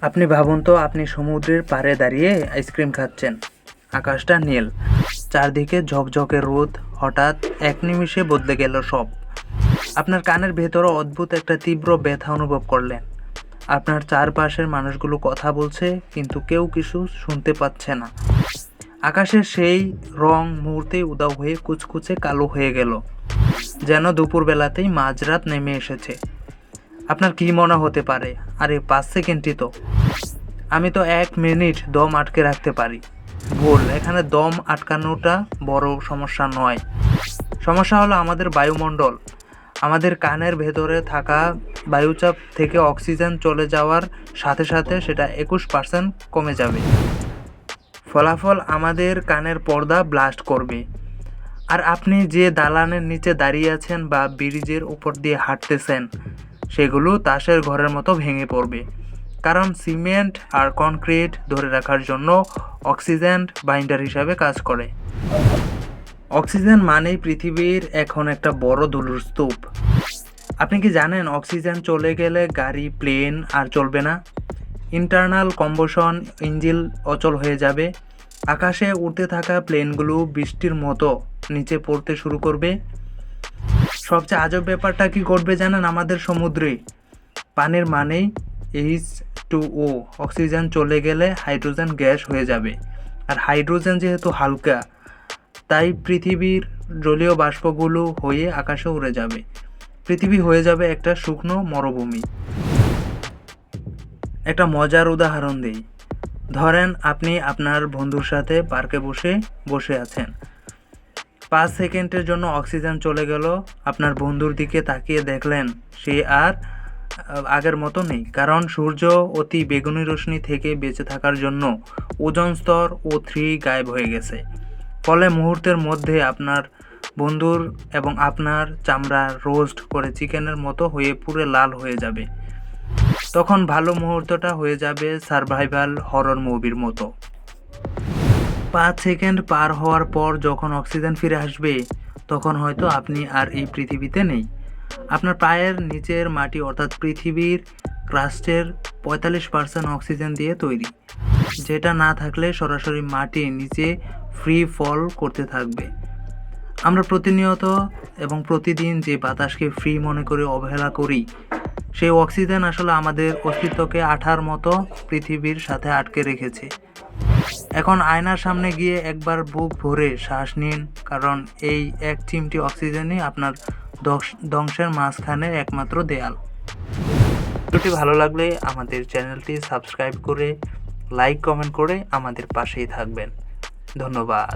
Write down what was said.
আপনি ভাবুন তো, আপনি সমুদ্রের পাড়ে দাঁড়িয়ে আইসক্রিম খাচ্ছেন। আকাশটা নীল, চারদিকে ঝকঝকে রোদ। হঠাৎ এক নিমিষে বদলে গেল সব। আপনার কানের ভেতরে অদ্ভুত একটা তীব্র ব্যথা অনুভব করলেন। আপনার চারপাশের মানুষগুলো কথা বলছে, কিন্তু কেউ কিছু শুনতে পাচ্ছে না। আকাশের সেই রং মুহূর্তেই উধাও হয়ে কুচকুচে কালো হয়ে গেল, যেন দুপুরবেলাতেই মাঝরাত নেমে এসেছে। আপনার কি মনে হতে পারে, আরে 5 সেকেন্ডই তো, আমি তো 1 মিনিট দম আটকে রাখতে পারি। ভুল, এখানে দম আটকানোটা বড় সমস্যা নয়। সমস্যা হলো আমাদের বায়ুমণ্ডল। আমাদের কানের ভেতরে থাকা বায়ুচাপ থেকে অক্সিজেন চলে যাওয়ার সাথে সাথে সেটা 21% কমে যাবে। ফলাফল, আমাদের কানের পর্দা ব্লাস্ট করবে। আর আপনি যে দালানের নিচে দাঁড়িয়ে আছেন বা ব্রিজের উপর দিয়ে হাঁটতেছেন, সেগুলো তাসের ঘরের মতো ভেঙে পড়বে। কারণ সিমেন্ট আর কনক্রিট ধরে রাখার জন্য অক্সিজেন বাইন্ডার হিসাবে কাজ করে। অক্সিজেন মানেই পৃথিবীর এখন একটা বড় ধুলোর স্তূপ। আপনি কি জানেন, অক্সিজেন চলে গেলে গাড়ি, প্লেন আর চলবে না। ইন্টারনাল কম্বশন ইঞ্জিন অচল হয়ে যাবে। আকাশে উড়তে থাকা প্লেনগুলো বৃষ্টির মতো নিচে পড়তে শুরু করবে। সবচেয়ে আজব ব্যাপারটা কি ঘটবে জানেন, আমাদের সমুদ্রে পানির মানেই H2O। অক্সিজেন চলে গেলে হাইড্রোজেন গ্যাস হয়ে যাবে। আর হাইড্রোজেন যেহেতু হালকা, তাই পৃথিবীর জলীয় বাষ্পগুলো হয়ে আকাশে উড়ে যাবে। পৃথিবী হয়ে যাবে একটা শুকনো মরুভূমি। একটা মজার উদাহরণ দিই। ধরেন আপনি আপনার বন্ধুর সাথে পার্কে বসে আছেন। 5 সেকেন্ডের জন্য অক্সিজেন চলে গেল। আপনার বন্ধুর দিকে তাকিয়ে দেখলেন সে আর আগের মতো নেই, কারণ সূর্য অতি বেগুনি রশ্মি থেকে বেঁচে থাকার জন্য ওজোন স্তর O3 গায়েব হয়ে গেছে। ফলে মুহূর্তের মধ্যে আপনার বন্ধুর এবং আপনার চামড়া রোস্ট করে চিকেনের মতো হয়ে পুরো লাল হয়ে যাবে। তখন ভালো মুহূর্তটা হয়ে যাবে সারভাইভাল হরর মুভির মতো। 5 সেকেন্ড পার হওয়ার পর যখন অক্সিজেন ফিরে আসবে, তখন হয়তো আপনি আর এই পৃথিবীতে নেই। আপনার পায়ের নিচের মাটি অর্থাৎ পৃথিবীর ক্রাস্টের 45% অক্সিজেন দিয়ে তৈরি, যেটা না থাকলে সরাসরি মাটির নিচে ফ্রি ফল করতে থাকবে। আমরা প্রতিনিয়ত এবং প্রতিদিন যে বাতাসকে ফ্রি মনে করে অবহেলা করি, সেই অক্সিজেন আসলে আমাদের অস্তিত্বকে আঠার মতো পৃথিবীর সাথে আটকে রেখেছে। এখন আয়নার সামনে গিয়ে একবার বুক ভরে শ্বাস নিন, কারণ এই এক চিমটি অক্সিজেনই আপনার ধ্বংসের মাঝখানের একমাত্র দেয়াল। ভিডিওটি ভালো লাগলে আমাদের চ্যানেলটি সাবস্ক্রাইব করে, লাইক, কমেন্ট করে আমাদের পাশেই থাকবেন। ধন্যবাদ।